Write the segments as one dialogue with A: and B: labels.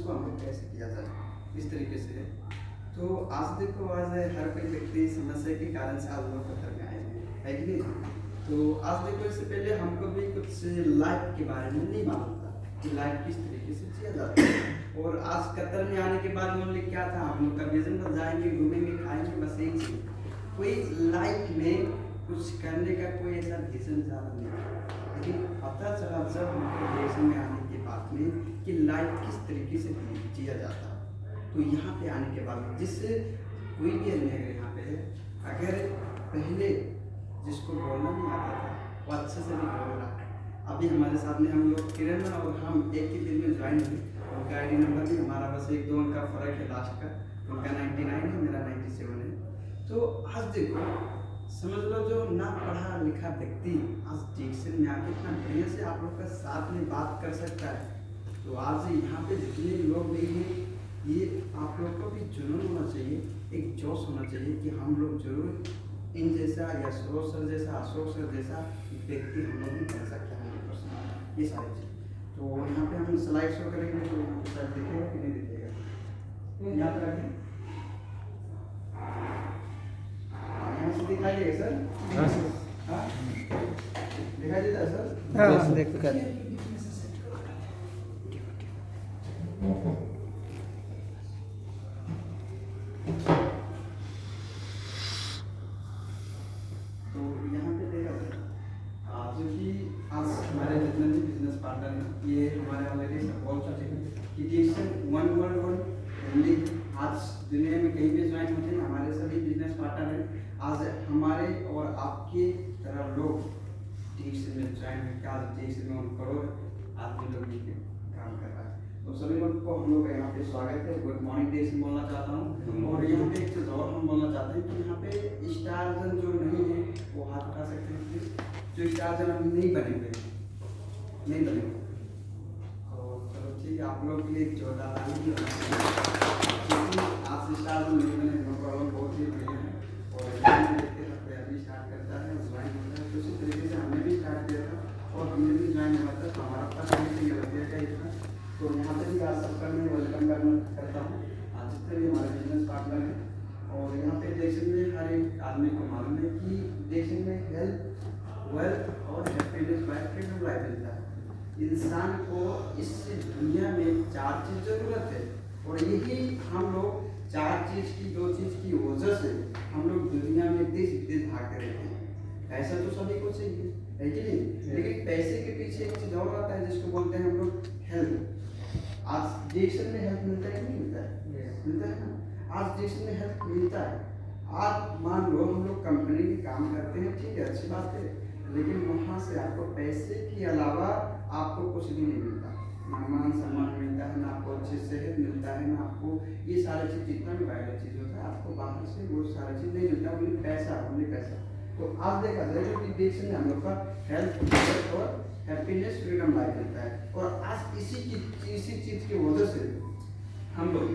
A: उसको हम लोग कैसे किया जाए इस तरीके से। तो आज देखो, आज हर कोई व्यक्ति समस्या के कारण से आज लोग पत्थर में आए हैं, है कि नहीं। तो आज देखो, इससे पहले हमको भी कुछ लाइफ के बारे में नहीं मालूम था कि लाइफ किस तरीके से जिया जाता है। और आज कतर में आने के बाद ओनली क्या था, हम लोग का विजन बस जाएंगे, घूमेंगे, खाएंगे, बस एक चीज। कोई लाइफ में कुछ करने का कोई ऐसा विजन ज़्यादा नहीं था। लेकिन पता चला जब हमको देश में आने के बाद में कि लाइफ किस तरीके से जिया जाता है। तो यहाँ पे आने के बाद जिससे कोई भी अगर यहाँ पे है, अगर पहले जिसको बोलना नहीं आता था वो अच्छे से भी बोल रहा है। अभी हमारे साथ में हम लोग किरण और हम एक ही दिन में ज्वाइन हुए। उनका आईडी नंबर भी हमारा बस 1-2 अंक का फ़र्क है लास्ट का। उनका 99 है, मेरा 97 है। तो आज देखो, समझ लो जो ना पढ़ा लिखा व्यक्ति आज डिक्शन में आके इतना बढ़िया से आप लोग का साथ में बात कर सकता है। तो आज यहाँ पे जितने लोग भी हैं, ये आप लोग को भी जुनून होना चाहिए, एक जोश होना चाहिए कि हम लोग जरूर इन जैसा या सरोज सर जैसा, अशोक सर जैसा व्यक्ति हम लोग भी कर सकते हैं 100% ये सारी चीज़। तो यहाँ पे हम स्लाइड शो करेंगे तो यहाँ पे शायद दिखेगा कि नहीं दिखेगा, यहाँ पे रखें, यहाँ से दिखाई देगा सर। हाँ दिखाई देता है सर।
B: हाँ देख कर
A: जो कि आज हमारे जितने भी बिजनेस पार्टनर हैं, ये हमारे ऑलरेडी बोल चुके हैं कि डिक्शन 111 ओनली आज दुनिया में कहीं भी ज्वाइन होते हैं। हमारे सभी बिजनेस पार्टनर हैं, आज हमारे और आपके तरह लोग डिक्शन में ज्वाइन हैं। आज डिक्शन में 1 करोड़ आदमी लोग भी काम कर रहा है। तो सभी लोग को हम लोग यहाँ पे स्वागत है, गुड मॉर्निंग डिक्शन बोलना चाहता हूँ। और यहाँ पे एक चीज़ और हम बोलना चाहते हैं कि यहाँ पे स्टार जन जो नहीं है वो हाथ उठा सकते हैं, जो स्टार जन अभी नहीं बने हुए, नहीं बने हुए। तो चलो ठीक है, आप लोग के लिए जोरदार ताली क्योंकि आज से स्टार जन नहीं बने, नो प्रॉब्लम, बहुत ही बढ़िया है। और देखते हैं अभी स्टार्ट करता है, ज्वाइन होता है, तो उसी तरीके से हमने भी स्टार्ट किया था और हमने भी ज्वाइन हुआ था। तो हमारा फर्स्ट मीटिंग गलतिया का ही था। तो यहाँ पे भी आज सबका मैं वेलकम करता हूँ, आज जितने भी हमारे बिजनेस पार्टनर हैं। और यहाँ पे देश में हर एक आदमी को मालूम है कि देश में हेल्थ, वेल्थ और हैप्पीनेस बाय फ्रीडम लाइफ मिलता है। इंसान को इस दुनिया में 4 चीज़ जरूरत है, और यही हम लोग 4 चीज़ की 2 चीज़ की वजह से हम लोग दुनिया में देश विदेश भागते रहते हैं। पैसा तो सभी को चाहिए, है कि नहीं, लेकिन पैसे के पीछे एक चीज़ और आता है जिसको बोलते हैं हम लोग हेल्थ। आज डिक्शन में हेल्थ मिलता है कि नहीं मिलता है? मिलता है ना। आज डिक्शन में हेल्थ मिलता है। आज मान लो हम लोग कंपनी में काम करते हैं, ठीक है, अच्छी बात है, लेकिन वहाँ से आपको पैसे के अलावा आपको कुछ भी नहीं मिलता। ना मान सम्मान मिलता है, ना आपको अच्छी सेहत मिलता है, ना आपको ये सारी चीज़, जितना भी वायरल चीज़ होता है, आपको बाहर से वो सारी चीज़ नहीं मिलता, ओनली पैसा, ओनली पैसा। तो आज देखा जाए कि डिक्शन में हम लोग का हेल्थ और हैप्पीनेस फ्रीडम लाइफ मिलता है। और आज इसी चीज़ की वजह से हम लोग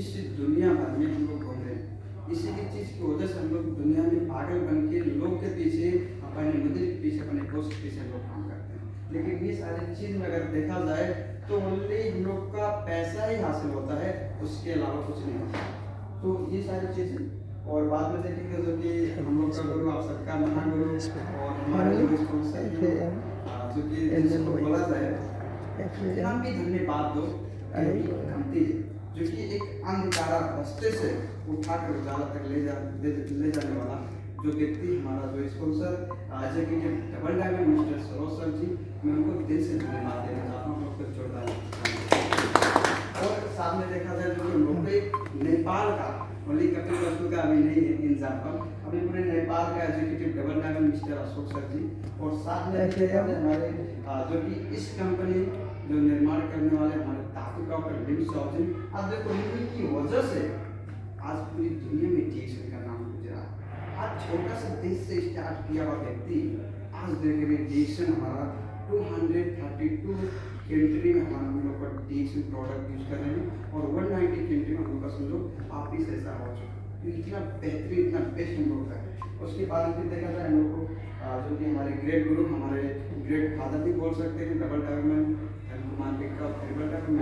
A: इस दुनिया भर में हम लोग घूम रहे हैं। इसी की चीज़ की वजह से हम लोग दुनिया में पागल बन के लोग के पीछे, अपने मुद्दे के पीछे, अपने दोस्त के पीछे लोग काम करते हैं। लेकिन ये सारी चीज़ में अगर देखा जाए तो ओनली हम लोग का पैसा ही हासिल होता है, उसके अलावा कुछ नहीं होता। तो ये सारी चीज़ें, और बाद में देखेंगे जो कि हम लोग का गुरु, आप सबका महागुरु और हमारे जो स्पॉन्सर जो कि जिसको बोला जाए हम भी धन्यवाद दो घंटी, जो कि एक अंधकारा रास्ते से उठाकर उजाला तक ले जाने वाला जो व्यक्ति, हमारा जो sponsor executive double diamond mister Saroj sir ji, मैं उनको दिल से धन्यवाद देना चाहता हूँ। लोग को जोरदार। और साथ में देखा जाए जो हम लोग नेपाल का ओनली कपिल वस्तु का अभी नहीं है एग्जाम्पल, अभी पूरे नेपाल का executive double diamond mister Ashok sir ji. और साथ में हमारे जो कि इस कंपनी जो निर्माण करने वाले हमारे ताकू डॉक्टर लिम सॉजिन, आज देखो इन्हीं की वजह से आज पूरी दुनिया में डिक्शन का नाम गुजरा। आज छोटा सा देश से स्टार्ट किया हुआ व्यक्ति आज देख रहे डिक्शन हमारा 232 कंट्री में हमारा हम लोग का डिक्शन प्रोडक्ट यूज कर रहे हैं, और 190 कंट्री में हम लोग का समझो आप ही ऐसा हो चुका। इतना बेहतरीन, इतना बेस्ट हम लोग का है। उसके बाद फिर देखा जाए हम लोग को जो कि हमारे ग्रेट गुरु, हमारे ग्रेट फादर भी बोल सकते हैं, डबल डायमंड मार्केट का ट्रिपल डायमंड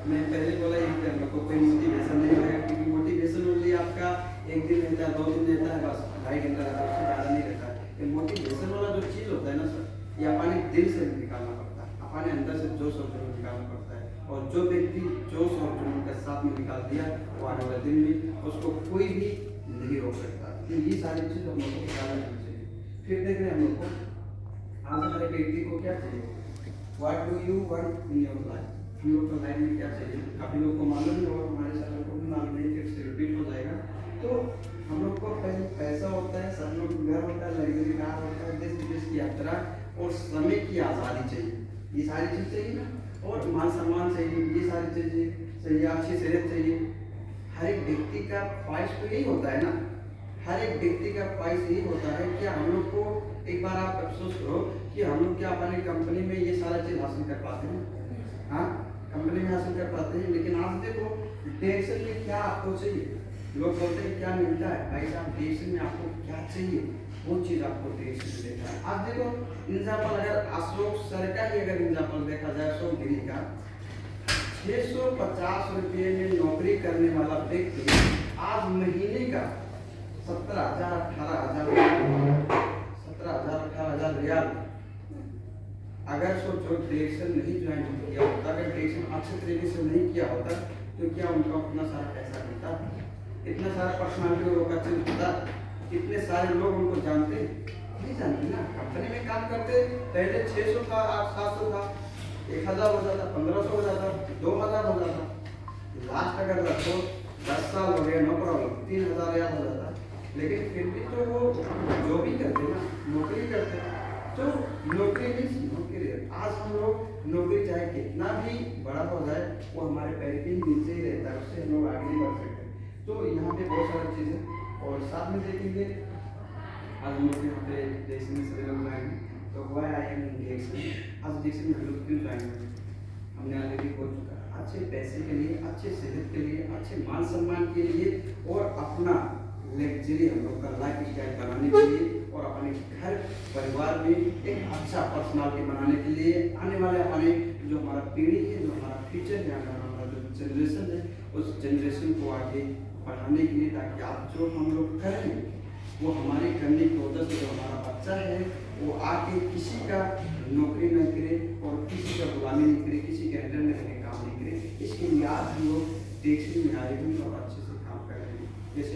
A: मैं पहले बोला ये कि हम लोग को कोई मोटिवेशन नहीं रहेगा, क्योंकि मोटिवेशन ओनली आपका एक दिन रहता है, 2 दिन रहता है, बस 2.5 घंटा रहता है, उससे ज़्यादा नहीं रहता है। ये मोटिवेशन वाला जो चीज़ होता है ना सर, ये अपने दिल से निकालना पड़ता है, अपने अंदर से जोश और जुनून निकालना पड़ता है। और जो व्यक्ति जोश और जुनून के साथ में निकाल दिया, वो आने वाले दिन में उसको कोई भी नहीं रोक सकता। तो ये सारी चीज़ हम लोग को निकालना चाहिए। फिर देख रहे हैं हम लोग को आज हर एक व्यक्ति को क्या चाहिए, what do you want in your life, हम लोग को लाइफ में क्या चाहिए। काफ़ी लोग को मालूम है और हमारे सारे को भी मालूम है, फिर से रिपीट हो जाएगा। तो हम लोग को पहले पैसा होता है, सब लोग घर होता है, लग्जरी कार होता है, देश विदेश की यात्रा और समय की आज़ादी चाहिए, ये सारी चीज़ चाहिए ना। और मान सम्मान चाहिए, ये सारी चीज़ें चाहिए, अच्छी सेहत चाहिए। हर एक व्यक्ति का ख्वाहिश तो यही होता है ना, हर एक व्यक्ति का ख्वाहिश यही होता है कि हम लोग को एक बार आप अफसोस करो कि हम लोग क्या अपनी कंपनी में ये सारा चीज़ हासिल कर पाते हैं, हाँ कंपनी में हासिल कर पाते हैं। लेकिन आज देखो डायरेक्शन में क्या आपको चाहिए, लोग बोलते हैं क्या मिलता है, भाई साहब डायरेक्शन में आपको क्या चाहिए, वो चीज़ आपको डायरेक्शन में देखना है। आज देखो एग्जाम्पल, अगर अशोक सर का ही अगर एग्जाम्पल देखा जाए, अशोक गिरी का 650 रुपये में नौकरी करने वाला व्यक्ति आज महीने का 17,000 18,000 17,000 रियाल, अगर सोचो डायरेक्शन नहीं ज्वाइन किया होता, अगर डायरेक्शन अच्छे तरीके से नहीं किया होता, तो क्या उनका उतना सारा पैसा मिलता, इतना सारा पर्सनालिटी का चेंज होता, इतने सारे लोग उनको जानते नहीं जानते ना। कंपनी में काम करते पहले 600 था, 700 था, 1,000 हो जाता, 1,500 हो जाता, 2,000 हो जाता, लास्ट अगर रखो 10 साल हो गया, नो प्रॉब्लम 3,000 रियाल हो जाता। लेकिन फिर भी तो वो जो भी करते ना, नौकरी करते, तो नौकरी नहीं नौकरी। आज हम लोग नौकरी चाहे कितना भी बड़ा हो जाए, वो हमारे पैर के नीचे ही रहता है, उससे हम लोग आगे नहीं बढ़ सकते। तो यहाँ पे बहुत सारी चीज़ें और साथ में देखेंगे। आज हम लोग यहाँ पे देश में सभी लोग जाएंगे, तो वाई आई एम इंडियन, आज देश में हम लोग क्यों जाएंगे, हमने ऑलरेडी बोल चुका है, अच्छे पैसे के लिए, अच्छे सेहत के लिए, अच्छे मान सम्मान के लिए और अपना लग्जरी हम लोग का लाइफ स्टाइल बनाने के लिए और अपने घर परिवार में एक अच्छा पर्सनालिटी बनाने के लिए, आने वाले अपने जो हमारा पीढ़ी है, जो हमारा फ्यूचर है, हमारा जो जनरेशन है, उस जनरेशन को आगे बढ़ाने के लिए, ताकि आप जो हम लोग करें वो हमारे करने की वजह से जो हमारा बच्चा है वो आके किसी का नौकरी न करे और किसी का गुलामी नहीं करे, किसी के अंडर में रहकर काम नहीं करे। इसके लिए आज हम लोग देखने में आए हैं और अच्छे से काम कर रहे हैं, जैसे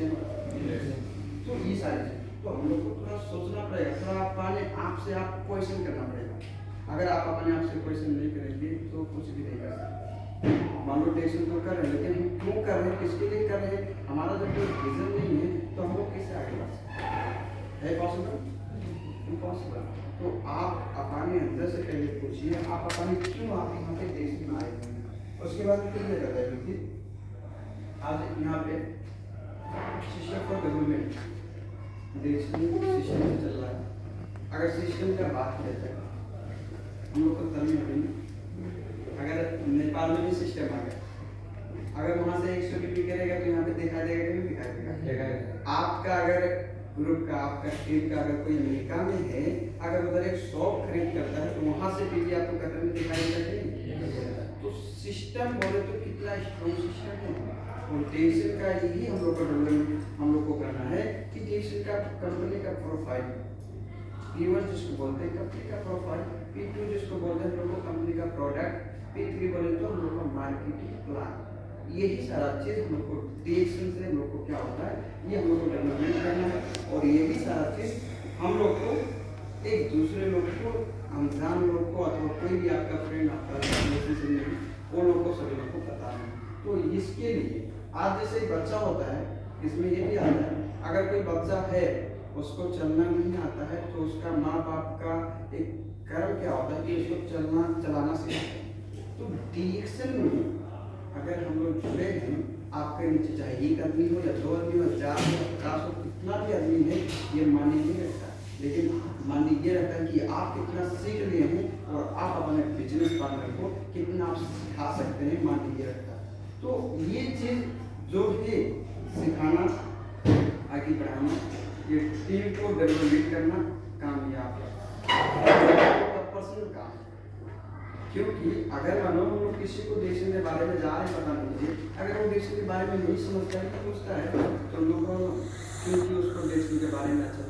A: तो ये सारी चीज़ तो हम लोग को थोड़ा सोचना पड़ेगा, थोड़ा अपने आप से आप क्वेश्चन करना पड़ेगा। अगर आप अपने आप से क्वेश्चन नहीं करेंगे तो कुछ भी नहीं कर सकते। मान लो टेंशन तो कर रहे हैं, लेकिन हम क्यों कर रहे हैं, किसके लिए कर रहे हैं, हमारा जब कोई रीजन नहीं है तो हम लोग कैसे आगे बढ़ सकते हैं, पॉसिबल इम्पॉसिबल। तो आप अपने अंदर से पहले पूछिए, आप अपने क्यों आप यहाँ पे देश में आए हैं, उसके बाद फिर ये करता है। क्योंकि आज यहाँ पे सिस्टम फॉर डेवलपमेंट देश में सिस्टम चल रहा है। अगर सिस्टम का बात किया जाए, हम लोग को तमिल अगर नेपाल में भी सिस्टम आ गया, अगर वहाँ से 100 रुपये करेगा तो यहाँ पे दिखा देगा कि नहीं दिखा देगा। आपका अगर ग्रुप का, आपका टीम का अगर कोई अमेरिका में है, अगर उधर एक शॉप खरीद करता है तो वहाँ से भी आपको कतर में दिखाई देगा नहीं। तो सिस्टम बोले तो कितना स्ट्रॉन्ग सिस्टम है। और डेक्सन का यही हम लोग को डेवलपमेंट हम लोग को करना है कि डेक्सन का कंपनी का प्रोफाइल, P1 जिसको बोलते हैं कंपनी का प्रोफाइल, P2 जिसको बोलते हैं हम लोग को कंपनी का प्रोडक्ट, P3 बोले तो हम लोग का मार्केटिंग प्लान। यही सारा चीज़ हम लोग को डेक्सन से हम लोग को क्या होता है, ये हम लोग को डेवलपमेंट करना है। और यही सारा चीज़ हम लोग को एक दूसरे लोग को, अनजान लोग को, अथवा कोई भी आपका फ्रेंड, आपका रिलेशन, वो लोग को सभी लोग को बताना है। तो इसके लिए आज जैसे एक बच्चा होता है, इसमें ये भी आता है, अगर कोई बच्चा है उसको चलना नहीं आता है तो उसका माँ बाप का एक कर्म क्या होता है कि उसको चलना चलाना सिखाते हैं। तो डिएक्शन में अगर हम लोग जुड़े हैं, आपके नीचे चाहे 1 आदमी हो या 2 आदमी हो, 4 हो, 50 हो, कितना भी आदमी है, ये मान्य नहीं रखता, लेकिन मान्य ये रखता है कि आप कितना सीख लिए हैं और आप अपने बिजनेस पार्टनर को कितना आप सिखा सकते हैं, मान्य ये रखता है। तो ये चीज़ जो है सिखाना, आगे बढ़ाना, ये टीम को डेवलपमेंट करना काम ये आपका पर्सनल काम। क्योंकि अगर मानो हम लोग किसी को डिक्शन के बारे में जा रहे हैं पता नहीं, अगर वो डिक्शन के बारे में नहीं समझता है पूछता है तो लोग क्योंकि उसको डिक्शन के बारे में अच्छे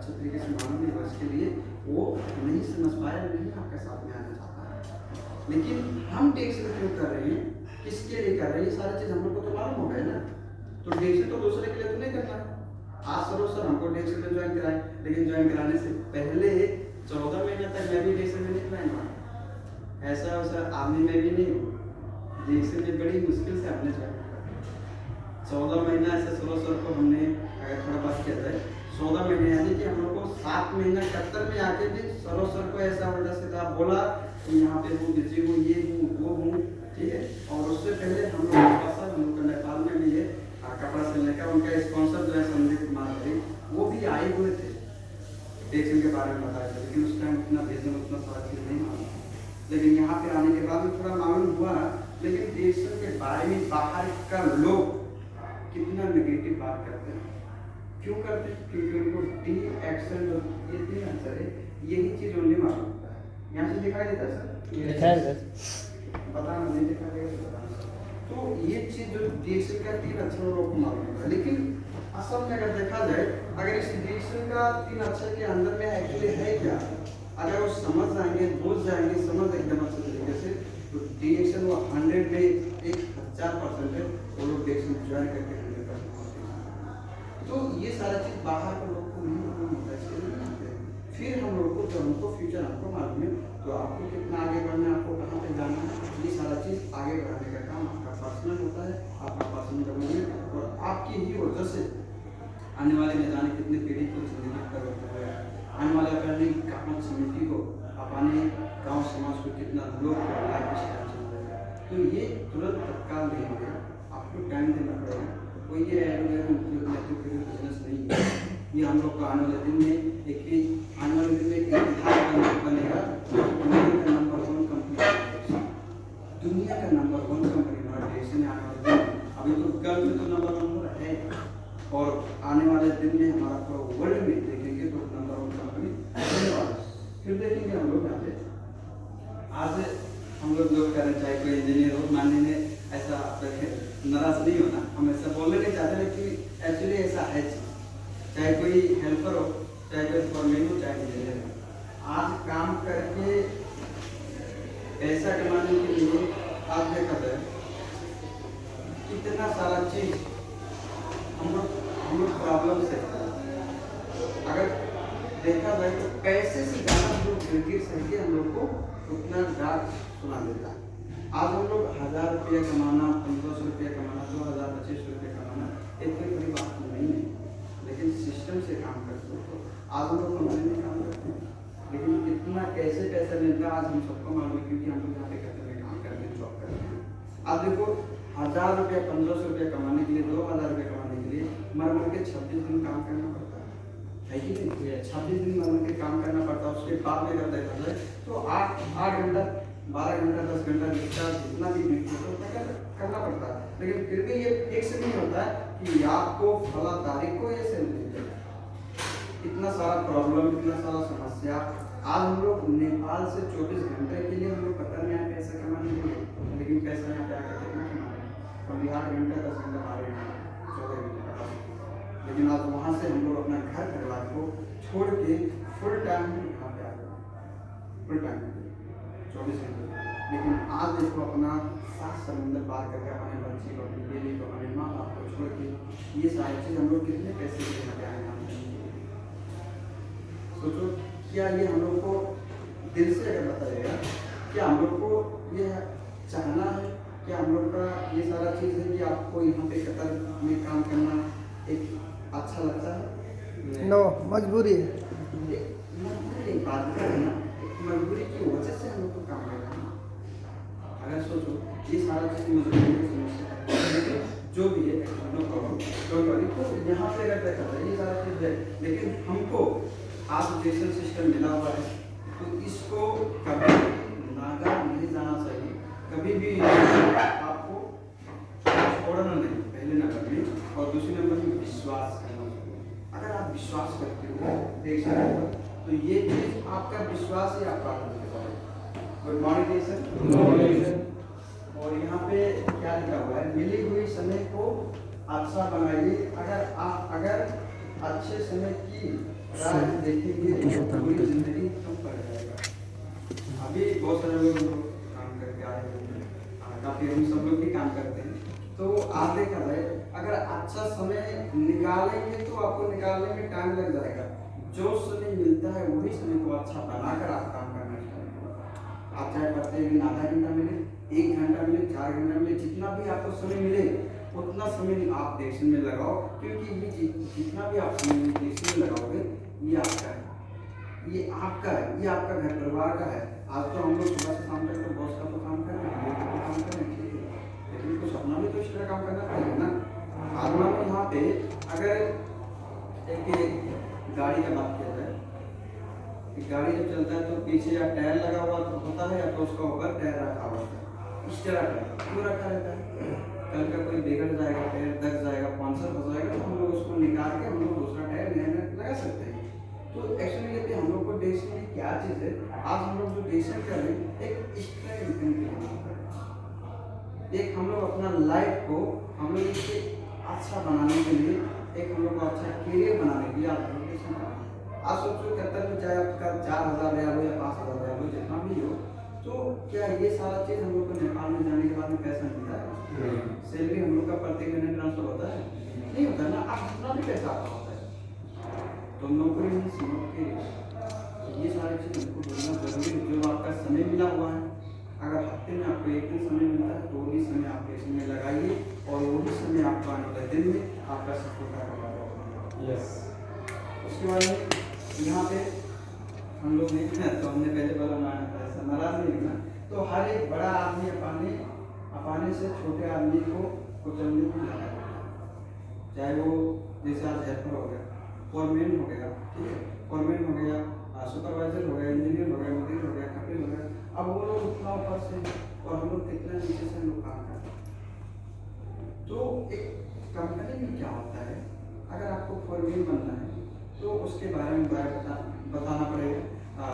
A: तरीके से मालूम नहीं हो, इसके लिए वो नहीं समझ पाया, नहीं आपके साथ में आना चाहता है। लेकिन हम डिक्शन क्यों कर रहे हैं, किसके लिए कर रहे हैं, ये सारी चीज़ हम लोग को तो मालूम हो गया ना। तो डिक्शन तो दूसरे के लिए तो नहीं करना। आज सर हमको डिक्शन में ज्वाइन कराएं, लेकिन ज्वाइन कराने से पहले 14 महीने तक मैं भी डिक्शन में नहीं कराएंगा, ऐसा वैसा आदमी में भी नहीं हो। डिक्शन में बड़ी मुश्किल से हमने ज्वाइन करा 14 महीना ऐसे 16 सर को हमने अगर थोड़ा बात किया जाए 14 महीने, यानी कि हम लोग को 7 महीना कतर में आके भी सर को ऐसा उल्टा सीधा बोला कि यहाँ पे हूँ, बिजी हूँ, ये हूँ, वो हूँ, ठीक है। और उससे पहले हम लोग नेपाल में भी है कपड़ा सिलने का, उनका स्पॉन्सर जो है संदीप कुमार भाई, वो भी आए हुए थे, डिक्शन के बारे में बताया था, लेकिन उस टाइम उतना भेजने उतना सारा चीज़ नहीं मालूम। लेकिन यहाँ पे आने के बाद में थोड़ा मालूम हुआ, लेकिन डिक्शन के बारे में बाहर का लोग कितना नेगेटिव बात करते हैं। क्यों करते हैं? क्योंकि उनको डी एक्शन जो ये 3 आंसर है, यही चीज़ उन्हें मालूम होता है। यहाँ से दिखाई देता है सर, बताना नहीं दिखा देगा तो बताना। तो ये चीज़ जो डिक्शन का 3 अक्षर लोगों को मालूम होता है, लेकिन असल में अगर देखा जाए, अगर इस डिक्शन का 3 अक्षर के अंदर में एक्चुअली है क्या, अगर वो समझ जाएंगे, बुझ जाएंगे, समझ एकदम अच्छे तरीके से, तो डिक्शन वो 100 में 1000% है, वो लोग डिक्शन ज्वाइन करके 100%। तो ये सारा चीज़ बाहर के लोग को नहीं मालूम होता है, इसलिए नहीं आते। फिर हम लोग को जो हमको फ्यूचर हमको मालूम है, तो आपको कितना आगे बढ़ना है, आपको कहाँ पे जाना है, ये सारा चीज़ आगे बढ़ाने का काम आपका पर्सनल होता है, आपका पर्सनल डेवलपमेंट, और आपकी ही वजह से आने वाले में जाने कितने पीढ़ी को जिंदगी कर होता है, आने वाले अपने गाँव समिति को, अपने गांव समाज को कितना लोग लाइफ स्टाइल चल रहा है। तो ये तुरंत तत्काल नहीं होगा, आपको टाइम देना पड़ेगा। कोई ये बिजनेस नहीं है, ये हम लोग को आने वाले दिन में आने वाले दिन में एक इतिहास बनेगा। दुनिया का नंबर 1 कंपनी, दुनिया का नंबर 1 कंपनी हमारा देश में आने वाले दिन, अभी तो गर्ल में तो नंबर 1 हो रहा है, और आने वाले दिन में हमारा पूरा वर्ल्ड में देखेंगे तो नंबर 1 कंपनी होने वाला है। फिर देखेंगे हम लोग यहाँ पे आज हम लोग जो करना चाहे, कोई इंजीनियर हो, मानने में ऐसा नाराज नहीं होना, हम ऐसा बोलने नहीं चाहते, लेकिन एक्चुअली ऐसा है। चाहे कोई हेल्पर हो, चाहे कोई फॉरमैन हो, चाहे इंजीनियर हो, आज काम करके पैसा कमाने के लिए आप देखा जाए कितना सारा चीज हम लोग प्रॉब्लम से, अगर देखा जाए तो पैसे से ज़्यादा जो गिर सके हम लोग को उतना डाक सुना देता है। आज हम लोग 1000 रुपया कमाना, 1500 रुपया कमाना, 2000 2500 रुपया कमाना एक कोई बड़ी बात नहीं है, लेकिन सिस्टम से काम करते हो तो आज हम लोग कंपनी में काम करते हैं, लेकिन कितना कैसे पैसा मिलता है आज हम सबको मालूम है, क्योंकि हम लोग यहाँ पे कहते हैं काम करते हैं, जॉब करते हैं। आप देखो 1000 रुपया 1500 रुपया कमाने के लिए, 2000 रुपया कमाने के लिए मर के 26 दिन काम करना पड़ता है कि नहीं? 26 दिन मर के काम करना पड़ता है। उसके बाद में अगर देखा जाए तो 8 घंटा 12 घंटा 10 घंटा जितना भी ड्यूटी होता है करना पड़ता है, लेकिन फिर भी ये फिक्स नहीं होता है कि आपको फला तारीख को ये सैलरी मिलेगी। इतना सारा प्रॉब्लम, इतना सारा समस्या। आज हम लोग नेपाल से 24 घंटे के लिए हम लोग पता नहीं आए पैसा कमाने के लिए, लेकिन पैसा यहाँ पे आकर कितना कमा रहे हैं, कभी 8 घंटा 10 घंटा मारे 14 घंटे का, लेकिन आज वहाँ से हम लोग अपना घर परिवार को छोड़ के फुल टाइम यहाँ पे आ गए, फुल टाइम 24 घंटे। लेकिन आज देखो अपना 7 समुंदर पार करके अपने बच्चे को, अपनी बेटी को, अपने माँ बाप को छोड़ के ये सारी चीज़ हम लोग कितने पैसे के यहाँ पे आए काम करने के लिए। सोचो क्या ये हम लोग को दिल से अगर बताएगा, क्या हम लोग को ये चाहना है, क्या हम लोग का ये सारा चीज़ है कि आपको यहाँ पे कतर में काम करना एक अच्छा लगता है?
B: नो, मजबूरी है।
A: एक बात है ना, मजबूरी की वजह से हम लोग को काम करना है। अगर सोचो ये सारा चीज़ मजबूरी की समस्या है, जो भी है नो प्रॉब्लम, तो यहाँ पे अगर देखा जाए ये सारा चीज़ है, लेकिन हमको आज एजुकेशन सिस्टम मिला हुआ है, तो इसको कभी नागा नहीं जाना चाहिए, कभी भी आपको छोड़ना नहीं, पहले नंबर में। और दूसरे नंबर में विश्वास करना चाहिए। अगर आप विश्वास करते हो देख सकते हो, तो ये चीज़ आपका विश्वास ही आपका गुड मॉर्निंग सर। और यहाँ पे क्या लिखा हुआ है, मिली हुई समय को अच्छा बनाइए। अगर अच्छे समय की राह देखेंगे तो पूरी जिंदगी कम पड़ जाएगा। अभी बहुत सारे लोग काम करके आए हैं, काफी हम सब लोग भी काम करते हैं। तो आप देखा जाए, अगर अच्छा समय निकालेंगे तो आपको निकालने में टाइम लग जाएगा। जो समय मिलता है वही समय को अच्छा बनाकर आप काम करना चाहिए। आप चाहे प्रत्येक दिन आधा घंटा मिले, 1 घंटा मिले, 4 घंटा मिले, जितना भी आपको समय मिले उतना समय आप डायरेक्शन में लगाओ, क्योंकि ये जितना भी आप समय डायरेक्शन में लगाओगे ये आपका है, ये आपका है, ये आपका घर परिवार का है। आज तो हम लोग सुबह से शाम तक तो बॉस का तो काम कर रहे हैं, तो काम कर रहे हैं, ठीक है, लेकिन कुछ अपना भी तो इस तरह काम करना चाहिए ना। आज मान लो यहाँ पे अगर एक गाड़ी का बात किया जाए, गाड़ी जब चलता है तो पीछे या टायर लगा हुआ तो होता है, या तो उसका ऊपर टायर रखा हुआ है। इस तरह का क्यों रखा रहता है? कल का कोई बिगड़ जाएगा, टायर दब जाएगा, पंचर हो जाएगा, तो हम लोग उसको निकाल के हम लोग दूसरा टायर नया लगा सकते हैं। तो एक्चुअली यदि हम लोग को डेसिंग में क्या चीज़ है, आज हम लोग जो डेसिंग कर रहे हैं एक एक्स्ट्रा इनकम के लिए, एक हम लोग अपना लाइफ को हम लोग इससे अच्छा बनाने के लिए, एक हम लोग को अच्छा करियर बनाने के लिए आप लोग डेसिंग कर रहे हैं। आज सोचो कहता है चाहे आपका 4,000 रियाल हो या 5,000 रियाल हो, जितना भी हो, तो क्या ये सारा चीज़ हम लोग को नेपाल में जाने के बाद में पैसा मिलता है? सैलरी हम लोग का प्रत्येक महीने ट्रांसफर होता है? नहीं होता ना। आप जितना भी पैसा आपका होता है, तो नौकरी में नौकरी, ये सारी चीज़ हमको बोलना जरूरी है। जो आपका समय मिला हुआ है, अगर हफ्ते में आपको 1 दिन समय मिलता है तो वही समय आप इसमें लगाइए, और वही समय आपको आने वाले दिन में आपका सफलता होगा। यस। उसके बाद में यहाँ पे हम लोग नहीं हैं, तो हमने पहले बोला ऐसा नाराज नहीं होना। तो हर एक बड़ा आदमी अपाने से छोटे आदमी को कुचलने को जाना है, चाहे वो जैसे आज हेल्पर हो गया, फोरमैन हो गया, ठीक है, फोरमैन हो गया, सुपरवाइजर हो गया, इंजीनियर हो गया, मुदीर हो गया, कपिल हो गया। अब वो लोग उतना ऊपर से और हम लोग कितना नीचे से लोग काम करते हैं। तो एक कंपनी में क्या होता है, अगर आपको फोरमैन बनना है तो उसके बारे में बताना पड़ेगा,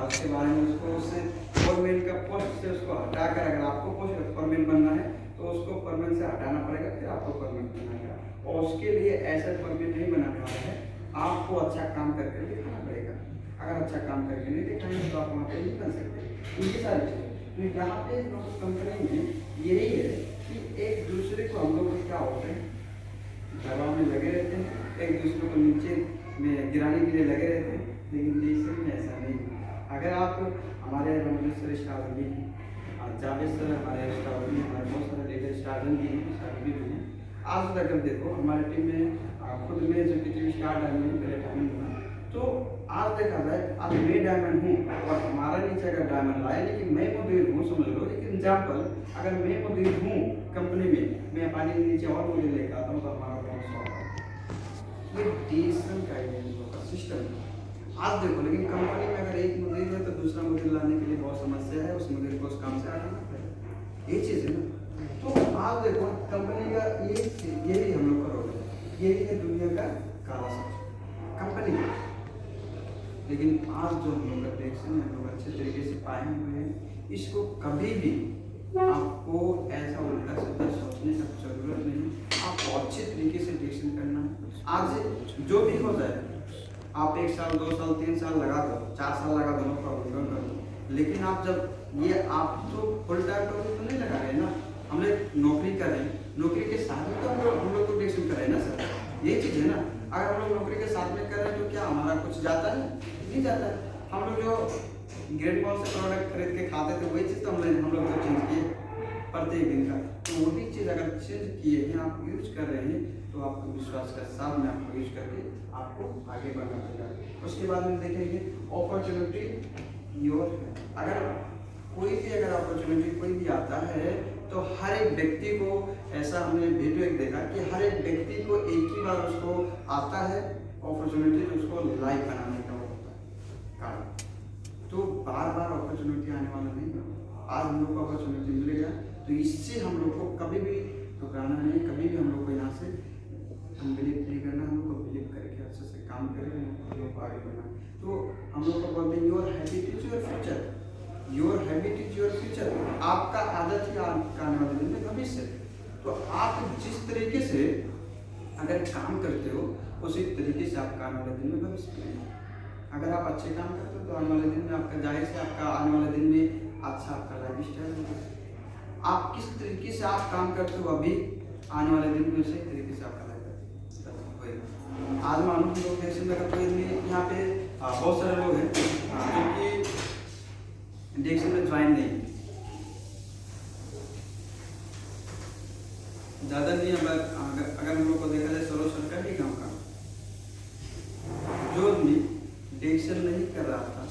A: उसके बारे में उसको उससे फोरमैन का पोस्ट से उसको हटाकर, अगर आपको पोस्ट फोरमैन बनना है तो उसको फोरमैन से हटाना पड़ेगा, फिर आपको फोरमैन बनना है। और उसके लिए ऐसा फोरमैन नहीं बनाने वाला है, आपको अच्छा काम करके दिखाना पड़ेगा। अगर अच्छा काम करके नहीं दिखाएंगे तो आप वहाँ पे नहीं बन सकते। ये सारी चीज़ें तो यहाँ पे कंपनी में यही है कि एक दूसरे को हम लोग क्या होते हैं, दबाव में लगे रहते हैं, एक दूसरे को नीचे में गिराने के लिए लगे रहते हैं, लेकिन देश में ऐसा नहीं है। अगर आप हमारे रमेश्वर स्टाफ भी हैं, जावेद सर हमारे स्टाफ भी हैं, हमारे बहुत सारे लीडर स्टार्जन भी हैं, स्टाफ भी हैं। आज तक अगर देखो हमारी टीम में खुद में एग्जीक्यूटिव स्टार डायमंड पहले डायमंड बना, तो आज देखा जाए आज मैं डायमंड हूँ और हमारा नीचे अगर डायमंड लाए, लेकिन मैं मुदीर हूँ, समझ लो एक एग्जाम्पल, अगर मैं मुदीर हूँ कंपनी में, मैं पानी के नीचे और मुदीर लेकर आता हूँ तो हमारा बहुत शौक है। ये डेसिंग का सिस्टम है आज देखो। लेकिन कंपनी में अगर एक मुदीर है तो दूसरा मुदीर लाने के लिए बहुत समस्या है, उस मुदीर को उस काम से हटाना पड़ेगा, ये चीज़ है ना। तो आज देखो कंपनी का यही हम लोग का रोल है, यही है दुनिया का काला सच कंपनी का। लेकिन आज जो हम लोग का डायरेक्शन है, हम लोग अच्छे तरीके से पाए हुए हैं, इसको कभी भी आपको ऐसा उल्टा सीधा सोचने का जरूरत नहीं। आपको अच्छे तरीके से डायरेक्शन करना है। आज जो भी हो जाए, आप 1 साल 2 साल 3 साल लगा दो, 4 साल लगा दो, नो प्रॉब्लम कर दो, लेकिन आप जब ये आप तो फुल टाइम तो नहीं लगा रहे ना, हम लोग नौकरी कर रहे हैं, नौकरी के साथ में तो हम लोग को डायरेक्शन कर रहे हैं ना सर, ये चीज़ है ना। अगर हम लोग नौकरी के साथ में कर रहे हैं तो क्या हमारा कुछ जाता है? नहीं जाता है। हम लोग जो ग्रेड मॉल से प्रोडक्ट खरीद के खाते थे वही चीज़ तो हम लोग तो चेंज किए प्रत्येक दिन का, तो वही चीज़ अगर चेंज किए हैं, आप यूज कर रहे हैं, तो आपको विश्वास के साथ में आपको यूज करके आपको आगे बढ़ना पड़ेगा। उसके बाद में देखेंगे अपॉर्चुनिटी योर है। अगर कोई भी अगर अपॉर्चुनिटी कोई भी आता है तो हर एक व्यक्ति को, ऐसा हमने वीडियो एक देखा कि हर एक व्यक्ति को एक ही बार उसको आता है अपॉर्चुनिटी, उसको लाइफ बनाने का होता है कारण, तो बार बार अपॉर्चुनिटी आने वाला नहीं है। आज हम लोग को अपॉर्चुनिटी मिलेगा तो इससे हम लोग को कभी भी घबराना नहीं, कभी भी हम लोग को यहाँ से बिलीव नहीं करना, हम लोग को बिलीव करके अच्छे से काम करें, हम लोग को आगे बढ़ना। तो हम लोग को बोलते हैं your habit is your future, your habit is your future. आपका आदत ही आपका आने वाले दिन में भविष्य है। तो आप जिस तरीके से अगर काम करते हो उसी तरीके से आपका आने वाले दिन में भविष्य बनेगा। अगर आप अच्छे काम करते हो तो आने वाले दिन में आपका जाहिर से आपका आने वाले दिन में अच्छा आपका लाइफ स्टाइल होगा। आप किस तरीके से आप काम करते हो अभी आने वाले दिन में उसी तरीके से आपका लाइफ होगा। आज मानो हम लोग जैसे अगर कोई यहाँ पे बहुत सारे लोग हैं जो कि डेक्सन में ज्वाइन नहीं, ज़्यादा नहीं। अगर हम लोग को देखा जाए 16 साल का भी काम का जो भी डेक्सन नहीं कर रहा था,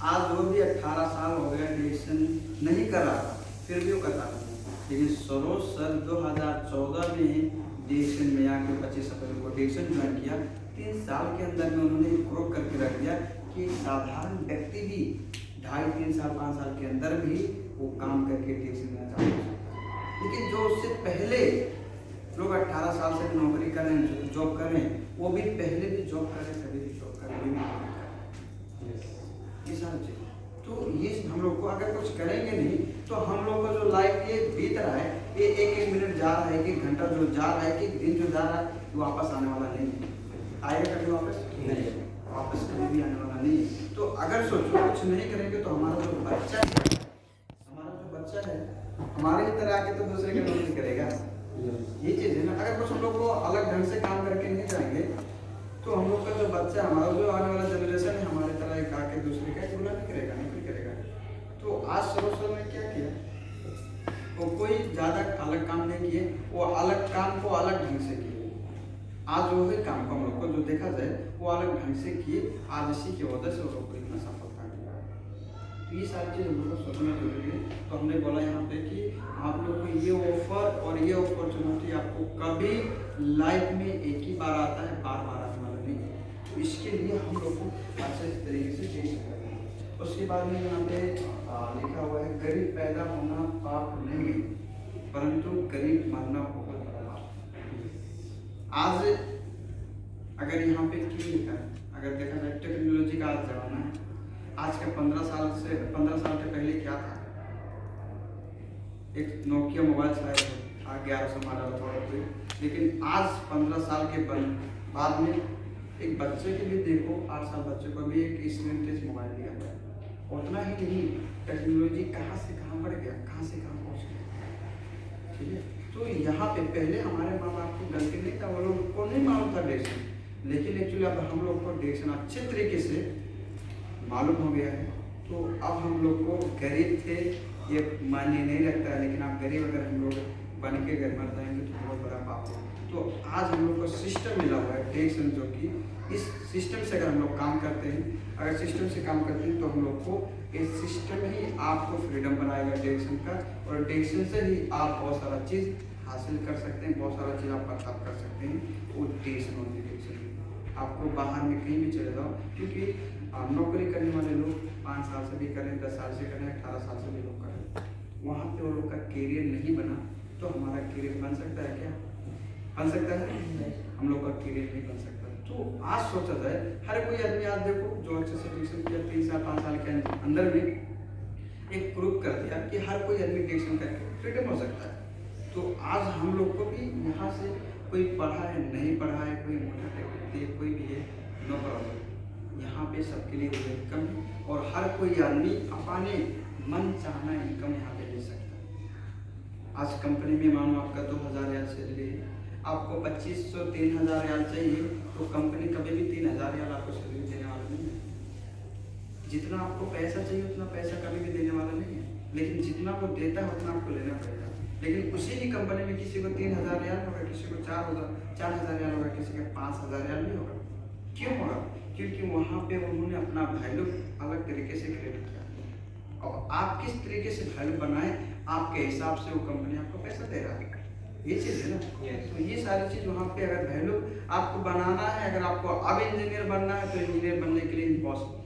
A: आज वो भी 18 साल हो गया डेक्सन नहीं कर रहा था, फिर भी वो करता था। लेकिन सरोज सर 2014 में डेक्सन में आके 25 अप्रैल को डेक्सन ज्वाइन किया। 3 साल के अंदर में उन्होंने प्रूव करके रख दिया कि साधारण व्यक्ति भी 2.5, 3 साल, 5 साल के अंदर भी वो काम करके डेक्सन में चालू हो सकता है। लेकिन जो उससे पहले लोग 18 साल से नौकरी कर रहे हैं, जॉब कर रहे हैं, वो भी पहले भी जॉब कर रहे हैं, कभी भी जॉब कर रहे हैं, ये सारी चीज़। तो ये हम लोग को अगर कुछ करेंगे नहीं तो हम लोग का जो लाइफ ये बीत रहा है, ये एक मिनट जा रहा है, एक घंटा जो जा रहा है, एक दिन जो जा रहा है, वो वापस आने वाला नहीं है। आएगा कभी वापस नहीं, वापस कभी भी आने वाला नहीं है। तो अगर सोचो कुछ नहीं करेंगे तो हमारा जो बच्चा है हमारे ही तरह आके तो दूसरे के नौकरी करेगा। ये चीज़ है ना। अगर कुछ हम लोग को अलग ढंग से काम करके नहीं जाएंगे तो हम लोग का जो बच्चा है, हमारा जो आने वाला जनरेशन है, हमारे तरह एक आके दूसरे का तुलना नहीं करेगा, नहीं करेगा। तो आज सरोज ने क्या किया, वो कोई ज़्यादा अलग काम नहीं किए, वो अलग काम को अलग ढंग से किए। आज वो ही काम को हम लोग को जो देखा जाए वो अलग ढंग से किए। आज इसी की वजह से वो लोग को इतना सफलता मिला। तो ये सारी चीज़ हम लोग को सोचना जरूरी है। तो हमने बोला यहाँ पे कि आप लोग को ये ऑफर और ये अपॉर्चुनिटी आपको कभी लाइफ में एक ही बार आता है, बार बार आने वाला नहीं है। तो इसके लिए हम लोग को अच्छे तरीके से चीज करना है। उसके बाद में यहाँ पे लिखा हुआ है, गरीब पैदा होना पाप नहीं है, परंतु गरीब मरना बहुत बड़ा पाप। आज अगर यहाँ पे क्यों लिखा है, अगर देखा जाए टेक्नोलॉजी का आज जमाना है। आज के 15 साल के पहले क्या था, एक नोकिया मोबाइल शायद 1100 मॉडल था, लेकिन आज 15 साल के बाद में एक बच्चे के लिए देखो, 8 साल बच्चे को भी एक स्क्रीन टच मोबाइल दिया गया। उतना ही नहीं, टेक्नोलॉजी कहाँ से कहाँ बढ़ गया, कहाँ से कहाँ पहुँच गया। ठीक है। तो यहाँ पे पहले हमारे माँ बाप को गलती नहीं था, वो लोग को नहीं मालूम था डेक्सन, लेकिन एक्चुअली अब हम लोग को डेक्सन अच्छे तरीके से मालूम हो गया है। तो अब हम लोग को गरीब थे ये मान्य नहीं रखता है, लेकिन आप गरीब अगर हम लोग बन के घर मर जाएंगे तो बहुत बड़ा पाप है। तो आज हम लोग को सिस्टम मिला हुआ है डेक्सन, जो कि इस सिस्टम से अगर हम लोग काम करते हैं, अगर सिस्टम से काम करते हैं तो हम लोग को इस सिस्टम ही आपको फ्रीडम बनाएगा डेक्सन का, और डेक्सन से ही आप बहुत सारा चीज़ हासिल कर सकते हैं, बहुत सारा चीज़ आप प्राप्त कर सकते हैं। वो डेक्सन होती है। डेक्सन आपको बाहर में कहीं भी चले जाओ, क्योंकि नौकरी करने वाले लोग 5 साल से भी करें, 10 साल से करें, 18 साल से भी लोग करें, वहाँ पे वो लोग का करियर नहीं बना तो हमारा करियर बन सकता है क्या? बन सकता है? हम लोग का करियर नहीं बन सकता। तो आज सोचा जाए, हर कोई आदमी आज देखो जो अच्छे से डेक्सन किया 3 साल 5 साल के अंदर में एक प्रूव कर दिया कि हर कोई आदमी डेक्सन करके फ्रीडम हो सकता है। तो आज हम लोग को भी यहाँ से कोई पढ़ा है नहीं पढ़ा है, कोई मोटा टेक्निक कोई भी है, नो प्रॉब्लम। यहाँ पे सबके लिए वेलकम है, और हर कोई आदमी अपने मन चाहना इनकम यहाँ पे ले सकता है। आज कंपनी में मानो आपका 2000 रियाल सैलरी है, आपको 2500 3000 रियाल चाहिए, तो कंपनी कभी भी 3000 रियाल आपको सैलरी देने वाला नहीं है। जितना आपको पैसा चाहिए उतना पैसा कभी भी देने वाला नहीं है, लेकिन जितना वो देता है उतना आपको लेना पड़ेगा। लेकिन उसी ही कंपनी में किसी को 3000 रियाल होगा, किसी को 4000 रियाल होगा, किसी का 5000 रियाल भी होगा। क्यों होगा? क्योंकि वहाँ पे उन्होंने अपना वैल्यू अलग तरीके से क्रिएट किया, और आप किस तरीके से वैल्यू बनाए आपके हिसाब से वो कंपनी आपको पैसा दे रहा है। ये चीज़ है ना। तो ये सारी चीज़ वहाँ पे अगर वैल्यू आपको बनाना है, अगर आपको अब इंजीनियर बनना है तो इंजीनियर बनने के लिए इम्पॉसिबल,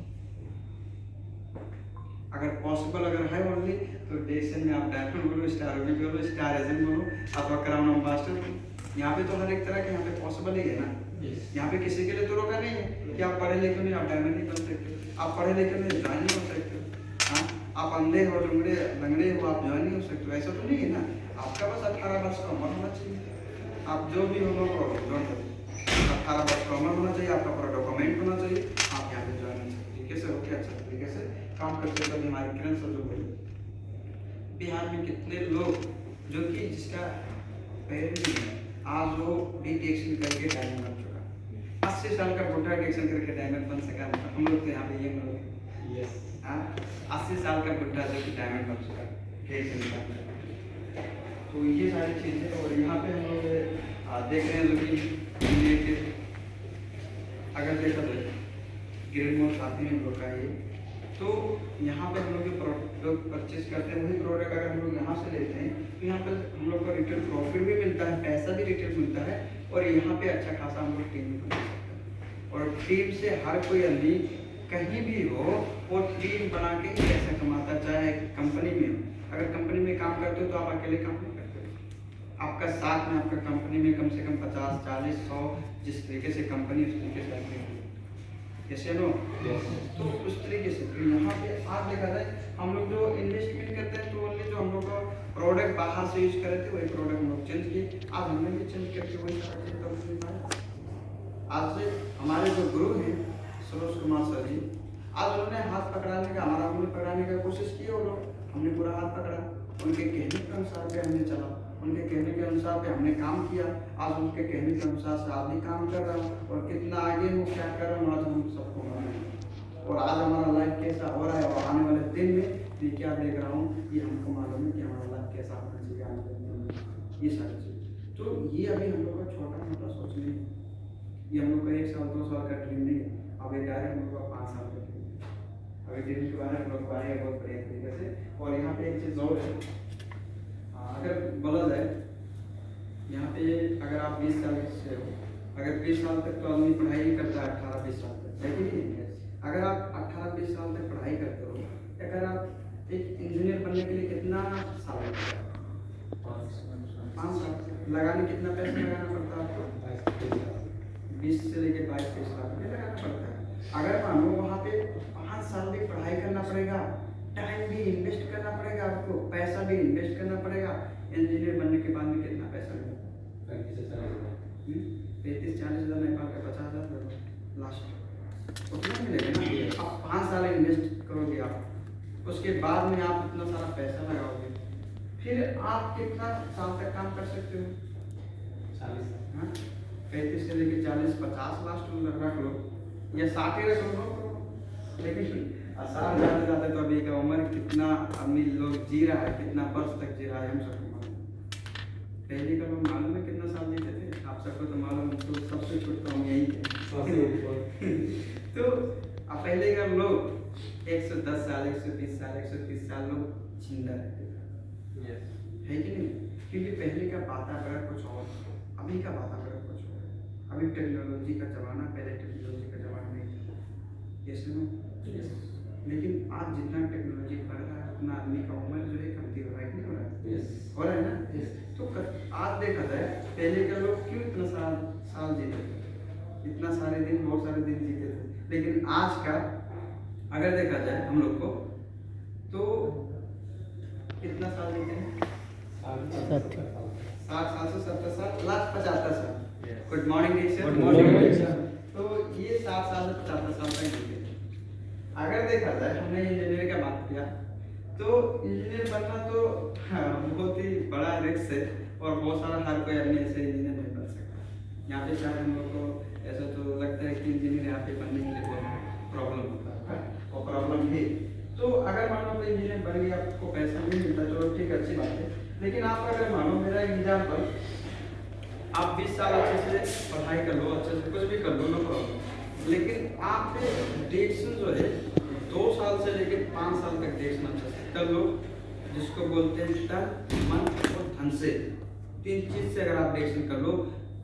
A: अगर पॉसिबल अगर है ओनली तो डेक्सन में आप डायमंड बोलो, स्टार भी बोलो, स्टार एजेंट बोलो, अथवा क्राउन एम्बेसडर। यहाँ पे तो हर एक तरह के यहाँ पे पॉसिबल ही है ना। यहाँ पे किसी के लिए तो रोका नहीं है कि आप पढ़े लिखे नहीं आप डायमंड नहीं बन सकते, आप पढ़े लिखे नहीं ज्वाइन नहीं हो सकते। हाँ, आप अंधे हो, लंगड़े लंगड़े हो, आप ज्वाइन नहीं हो सकते, ऐसा तो नहीं है ना। आपका बस 18 वर्ष का उम्र होना चाहिए। आप जो भी हो, नो प्रॉब्लम, डोंट वरी। 18 वर्ष का उम्र होना चाहिए, आपका पूरा डॉक्यूमेंट होना चाहिए, आप यहाँ पे ज्वाइन हो सकते हैं। तरीके से होके अच्छा तरीके से काम करते हैं। हमारे किरण सर जो बोले, बिहार में कितने लोग जो कि जिसका पेरेंट नहीं है, आज वो भी टेक्शन करके डायमंड बन चुका। 80 साल का बुढ़ा टेक्शन करके डायमंड बन सका। हम लोग तो यहाँ पे ये लोग 80 साल का बुढ़ा जो कि डायमंड बन चुका टेक्शन। तो ये सारी चीज़ें, और यहाँ पे हम लोग देख रहे हैं जो कि अगर देखा जाए ग्रेड मोड साथी में हम लोग का ये, तो यहाँ पर हम लोग जो प्रोडक्ट परचेज करते हैं, वही प्रोडक्ट अगर हम लोग यहाँ से लेते हैं तो यहाँ पर हम लोग को रिटेल प्रॉफिट भी मिलता है, पैसा भी रिटेल मिलता है, और यहाँ पे अच्छा खासा हम लोग टीम बना सकते हैं। और टीम से हर कोई आदमी कहीं भी हो, वो टीम बना के ही पैसा कमाता है। चाहे कंपनी में, अगर कंपनी में काम करते हो तो आप अकेले काम नहीं करते हो, आपका साथ में आपका कंपनी में कम से कम 50, 40, 100 जिस तरीके से कंपनी उस तरीके से आदमी, कैसे नो तो उस तरीके से। तो यहाँ पे आज देखा जाए हम लोग जो इन्वेस्टमेंट करते हैं तो ओनली जो हम लोग का प्रोडक्ट बाहर से यूज करे थे वही प्रोडक्ट हम लोग चेंज किए। आज हमने भी चेंज करके वही सारा चीज कंपनी में। आज से हमारे जो गुरु हैं सरोज कुमार सर जी, आज उन्होंने हाथ पकड़ाने का, हमारा उन्हें पकड़ाने का कोशिश की, और हमने पूरा हाथ पकड़ा, उनके कहने के अनुसार पे हमने चला, उनके कहने के अनुसार पे हमने काम किया। आज उनके कहने के अनुसार से आप भी काम कर रहा हूँ, और कितना आगे हूँ, क्या कर रहा हूँ, आज हम सबको मालूम है। और आज हमारा लाइफ कैसा हो रहा है, और आने वाले दिन में ये क्या देख रहा हूँ, ये हमको मालूम है कि हमारा लाइफ कैसा होना चाहिए आने वाले दिन में, ये सारी चीज़। तो ये अभी हम लोग का छोटा मोटा सोच नहीं है, ये हम लोग का 1 साल 2 साल का ड्रीम नहीं है, अब ये डायरेक्ट हम लोग का 5 साल का ड्रीम है। अभी ड्रीम के बारे में हम लोग आएगा बहुत बढ़िया तरीके से। और यहाँ पे एक चीज़ और है, अगर बोला जाए यहाँ पे, अगर आप 20 साल से हो, अगर 20 साल तक तो आदमी पढ़ाई ही करता है, 18-20 साल तक, है कि नहीं? अगर आप 18-20 साल तक पढ़ाई करते हो, अगर आप एक इंजीनियर बनने के लिए कितना साल लगता है? 5 साल लगाने, कितना पैसा लगाना पड़ता है आपको? 20 से लेके 22-23 लाख लगाना पड़ता है। अगर मानो वहाँ पे 5 साल भी पढ़ाई करना पड़ेगा, टाइम भी इन्वेस्ट करना पड़ेगा, आपको पैसा भी इन्वेस्ट करना पड़ेगा। इंजीनियर बनने के बाद में कितना पैसा लगेगा? 35-40 हज़ार, नेपाल का 50,000 लास्ट, उतना मिलेगा ना। आप 5 साल इन्वेस्ट करोगे, आप उसके बाद में आप इतना सारा पैसा लगाओगे, फिर आप कितना साल तक काम कर सकते हो? 40, 35 से लेके 40-50 लास्ट रख लो, या 60 रख लो। लेकिन आसान जाते जाते तो अभी का उम्र कितना आदमी लोग जी रहा है, कितना वर्ष तक जी रहा है, हम सबको मालूम। पहले का लोग मालूम है कितना साल जीते थे, आप सबको तो मालूम, तो सबसे छोटा हम यही थे। तो अब पहले का लोग 110 साल, 120 साल, 130 साल लोग जिंदा रहते थे, है कि नहीं? क्योंकि पहले का वातावरण कुछ और, अभी का वातावरण कुछ और। अभी टेक्नोलॉजी का जमाना, पहले टेक्नोलॉजी का जमाना नहीं था, yes। लेकिन आज जितना टेक्नोलॉजी बढ़ रहा है उतना आदमी का उम्र जो है कमती हो रहा है कि नहीं हो रहा है? हो रहा है ना? तो आज देखा जाए पहले के लोग क्यों इतना साल जीते थे, इतना सारे दिन, बहुत सारे दिन जीते थे। लेकिन आज का अगर देखा जाए हम लोग को, तो कितना साल जीते हैं? 60 साल से 70 साल, लास्ट 75 साल। Good morning sir. तो ये 60 साल से 75 साल तक जीते। अगर देखा जाए, हमने इंजीनियर का बात किया, तो इंजीनियर बनना तो बहुत ही बड़ा रिस्क है, और बहुत सारा हर कोई आदमी ऐसे इंजीनियर नहीं बन सकता। यहाँ पे शायद हम लोग को ऐसा तो लगता है कि इंजीनियर यहाँ पे बनने के लिए बहुत प्रॉब्लम होता है, और प्रॉब्लम है। तो अगर मान लो कोई इंजीनियर बन गया, आपको पैसा नहीं मिलता, चलो ठीक, अच्छी बात है। लेकिन आप अगर मानो, मेरा एग्जाम्पल, आप 20 साल अच्छे से पढ़ाई कर लो, अच्छे से कुछ भी कर लो, नो प्रॉब्लम, लेकिन आप डिरेक्शन जो है 2 साल से लेकर 5 साल तक डिरेक्शन अच्छा से कर लो, जिसको बोलते हैं तन, मन और धन से। 3 चीज से अगर आप डिरेक्शन कर लो,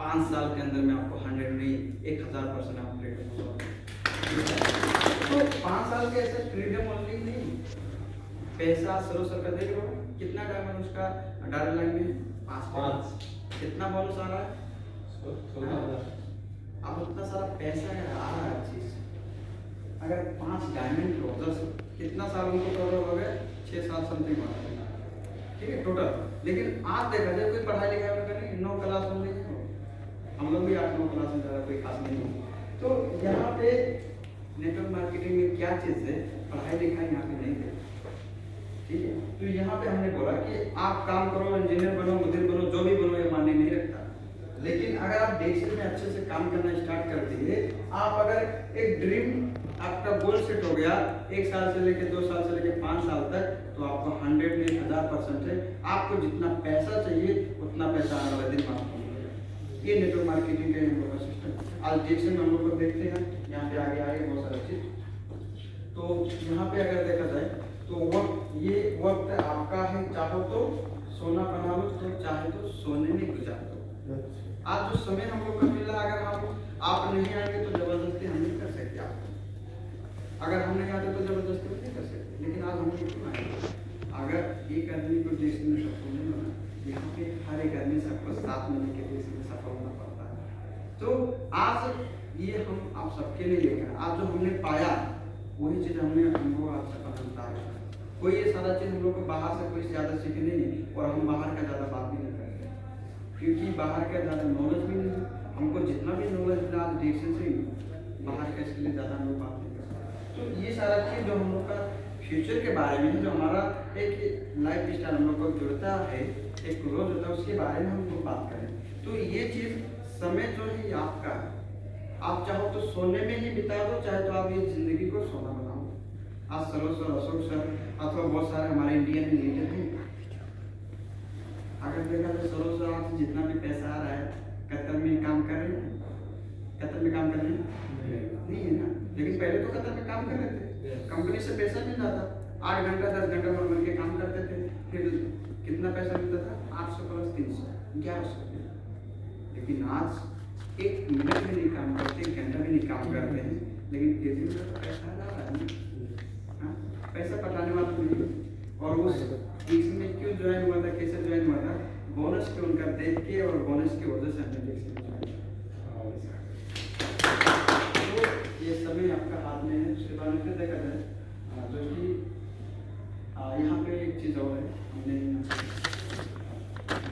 A: 5 साल के अंदर में आपको 100 नहीं 1000% आप फ्रीडम हो। तो 5 साल के ऐसे फ्रीडम ओनली नहीं, पैसा सरो सर का देख लो, कितना डायमंड उसका डायरेक्ट लाइन में 5, कितना बोनस आ रहा है? अब उतना सारा पैसा अगर आ रहा है चीज, अगर 5 डायमंड की वजह से कितना साल उनको टोटल हो गए, 6 साल समथिंग हो गए, ठीक है टोटल। लेकिन आज देखा जाए कोई पढ़ाई लिखाई में नहीं, 9 क्लास में नहीं, हम लोग भी 8-9 क्लास में ज़्यादा कोई खास नहीं है। तो यहाँ पे नेटवर्क मार्केटिंग में क्या चीज़ है, पढ़ाई लिखाई यहाँ पे नहीं है, ठीक है। तो यहाँ पे हमने बोला कि आप काम करो, इंजीनियर बनो, मुदीर बनो, जो भी बनो, ये मायने नहीं रखता। लेकिन अगर आप डेक्सेल में अच्छे से काम करना स्टार्ट कर दिए, आप अगर एक ड्रीम आपका गोल सेट हो गया 1 साल से लेकर 2 साल से लेकर 5 साल तक, तो आपको 100 नहीं 1000% है, आपको जितना पैसा चाहिए उतना पैसा आने वाले दिन आपको मिलेगा। ये नेटवर्क मार्केटिंग का हम लोग का सिस्टम। आज डेक्सेल में हम लोग को देखते हैं, यहाँ पे आगे आगे बहुत सारा चीज। तो यहाँ पे अगर देखा जाए तो ये वक्त आपका है, चाहो तो सोना बना लो, तो चाहे तो सोने में गुजार दो। आज जो समय हम लोग को मिला, अगर आप नहीं आएंगे तो जबरदस्ती हम नहीं कर सकते आपको, अगर हम नहीं आते तो जबरदस्ती नहीं कर सकते। लेकिन आज हम लोग क्यों आएंगे? अगर एक आदमी को देश में सफल नहीं होना, यहाँ पे हर एक आदमी सबको 7 महीने के देश में सफल होना पड़ता है। तो आज ये हम आप सबके लिए लेकर आज जो हमने पाया वही चीज़ हमने हमको आज सफल मिलता है। कोई ये सारा चीज़ हम लोग को बाहर से कोई ज़्यादा सीखे नहीं, और हम बाहर का ज़्यादा बात भी नहीं करते, क्योंकि बाहर का ज़्यादा नॉलेज भी नहीं। हमको जितना भी नॉलेज मिला आज डेक्सेल से ही, बाहर का इसके लिए ज़्यादा हम लोग बात नहीं करते। तो ये सारा चीज़ जो हम लोग का फ्यूचर के बारे में, जो हमारा एक लाइफ स्टाइल हम लोग को जुड़ता है, एक क्लोज होता है, उसके बारे में हम लोग बात करें। तो ये चीज़ समय जो है आपका, आप चाहो तो सोने में ही बिता दो, चाहे तो आप ये जिंदगी को सोना बनाओ। आज सरोज सर, अशोक सर अथवा बहुत सारे हमारे इंडियन लीडर हैं, अगर देखा तो सरोज सर आज जितना भी पैसा आ रहा है कतर में काम कर रहे हैं, कतर में काम कर रहे हैं नहीं है ना। लेकिन पहले तो कतर में काम कर रहे थे, कंपनी से पैसा मिल जाता, 8 घंटा 10 घंटा मिल के काम करते थे, फिर कितना पैसा मिलता था, 800 प्लस 300 1100। लेकिन आज 1 मिनट भी नहीं काम करते, 1 घंटा भी नहीं काम करते हैं, लेकिन फिर भी तो पैसा आ रहा है, पैसा पटाने वाला नहीं। और उस इसमें क्यों ज्वाइन हुआ था, कैसे ज्वाइन हुआ था, बोनस के उनका देख के और बोनस की वजह से हमने तो ये समय आपका हाथ में है। उसके बाद में फिर देखा जाए जो कि यहाँ पे एक चीज़ और है, हमने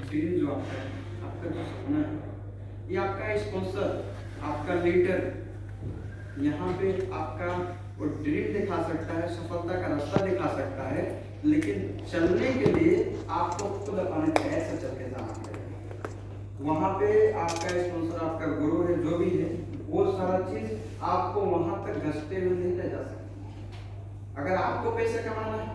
A: ड्रीम जो आपका है, आपका जो सपना है, ये आपका स्पॉन्सर, आपका लीडर यहाँ पे आपका वो ड्रीम दिखा सकता है, सफलता का रास्ता दिखा सकता है, लेकिन चलने के लिए आपको खुद अपने पैर से चल के जाना पड़ेगा। वहाँ पे आपका स्पॉन्सर, आपका गुरु है, जो भी है, वो सारा चीज़ आपको वहाँ तक घसते हुए नहीं ले जा सकता। अगर आपको पैसे कमाना है